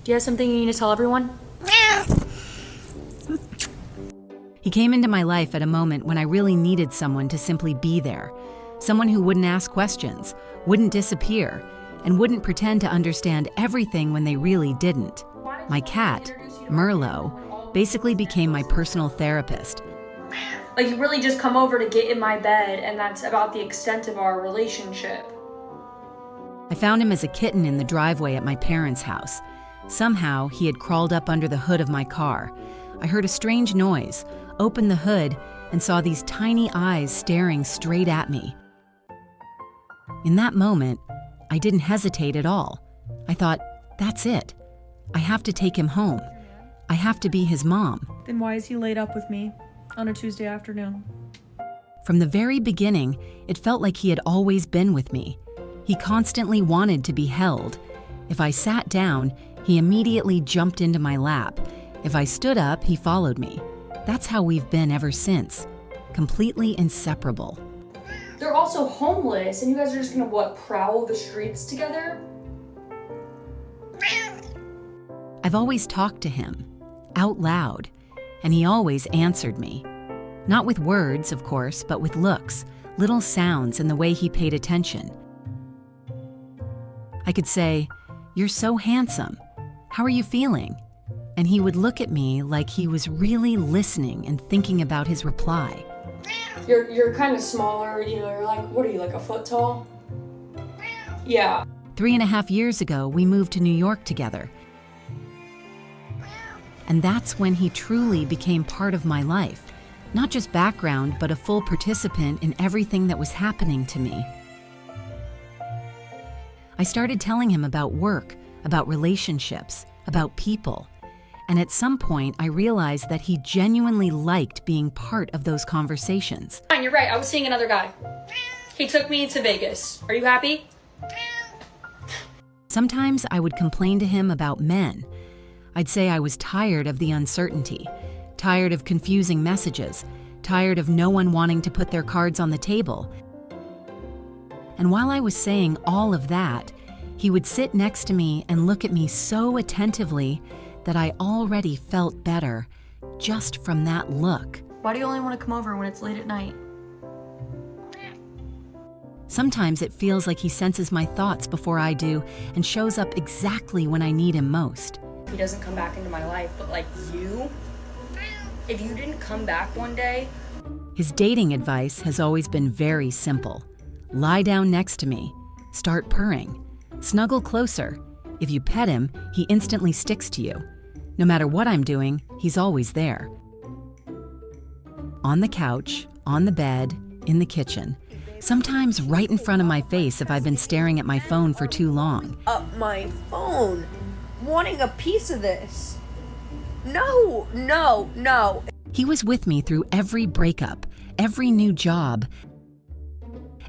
Do you have something you need to tell everyone? He came into my life at a moment when I really needed someone to simply be there. Someone who wouldn't ask questions, wouldn't disappear, and wouldn't pretend to understand everything when they really didn't. My cat, Merlo, basically became my personal therapist. Like, you really just come over to get in my bed, and that's about the extent of our relationship. I found him as a kitten in the driveway at my parents' house. Somehow, he had crawled up under the hood of my car. I heard a strange noise, opened the hood, and saw these tiny eyes staring straight at me. In that moment, I didn't hesitate at all. I thought, that's it. I have to take him home. I have to be his mom. Then why is he laid up with me on a Tuesday afternoon? From the very beginning, it felt like he had always been with me. He constantly wanted to be held. If I sat down, he immediately jumped into my lap. If I stood up, he followed me. That's how we've been ever since. Completely inseparable. They're also homeless, and you guys are just gonna, prowl the streets together? I've always talked to him, out loud, and he always answered me. Not with words, of course, but with looks, little sounds, and the way he paid attention. I could say, "You're so handsome. How are you feeling?" And he would look at me like he was really listening and thinking about his reply. You're kind of smaller, you're like, what are you, like a foot tall? Yeah. 3.5 years ago, we moved to New York together. And that's when he truly became part of my life. Not just background, but a full participant in everything that was happening to me. I started telling him about work, about relationships, about people. And at some point, I realized that he genuinely liked being part of those conversations. Fine, you're right, I was seeing another guy. He took me to Vegas. Are you happy? Sometimes I would complain to him about men. I'd say I was tired of the uncertainty, tired of confusing messages, tired of no one wanting to put their cards on the table. And while I was saying all of that, he would sit next to me and look at me so attentively that I already felt better just from that look. Why do you only want to come over when it's late at night? Sometimes it feels like he senses my thoughts before I do and shows up exactly when I need him most. He doesn't come back into my life, but like you, if you didn't come back one day. His dating advice has always been very simple. Lie down next to me, start purring, snuggle closer. If you pet him, he instantly sticks to you. No matter what I'm doing, he's always there. On the couch, on the bed, in the kitchen. Sometimes right in front of my face if I've been staring at my phone for too long. Up my phone, wanting a piece of this. No, no, no. He was with me through every breakup, every new job,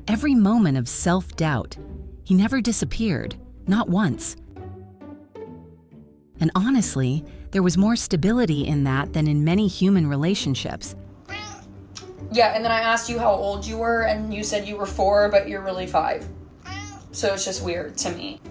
every moment of self-doubt. He never disappeared, not once. And honestly, there was more stability in that than in many human relationships. Yeah, and then I asked you how old you were, and you said you were 4, but you're really 5. So it's just weird to me.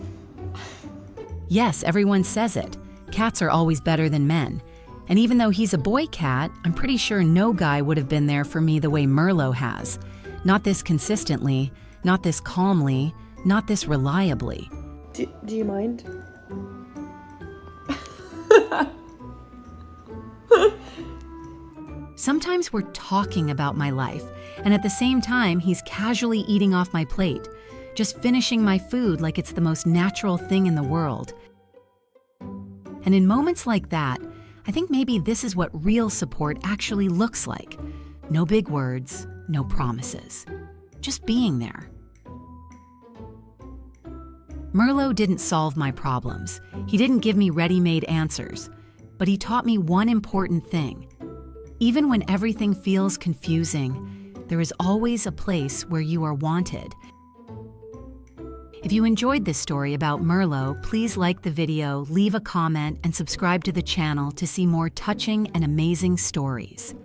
Yes, everyone says it. Cats are always better than men. And even though he's a boy cat, I'm pretty sure no guy would have been there for me the way Merlo has. Not this consistently, not this calmly, not this reliably. Do you mind? Sometimes we're talking about my life, and at the same time, he's casually eating off my plate, just finishing my food like it's the most natural thing in the world. And in moments like that, I think maybe this is what real support actually looks like. No big words, no promises. Just being there. Merlo didn't solve my problems. He didn't give me ready-made answers. But he taught me one important thing. Even when everything feels confusing, there is always a place where you are wanted. If you enjoyed this story about Merlo, please like the video, leave a comment, and subscribe to the channel to see more touching and amazing stories.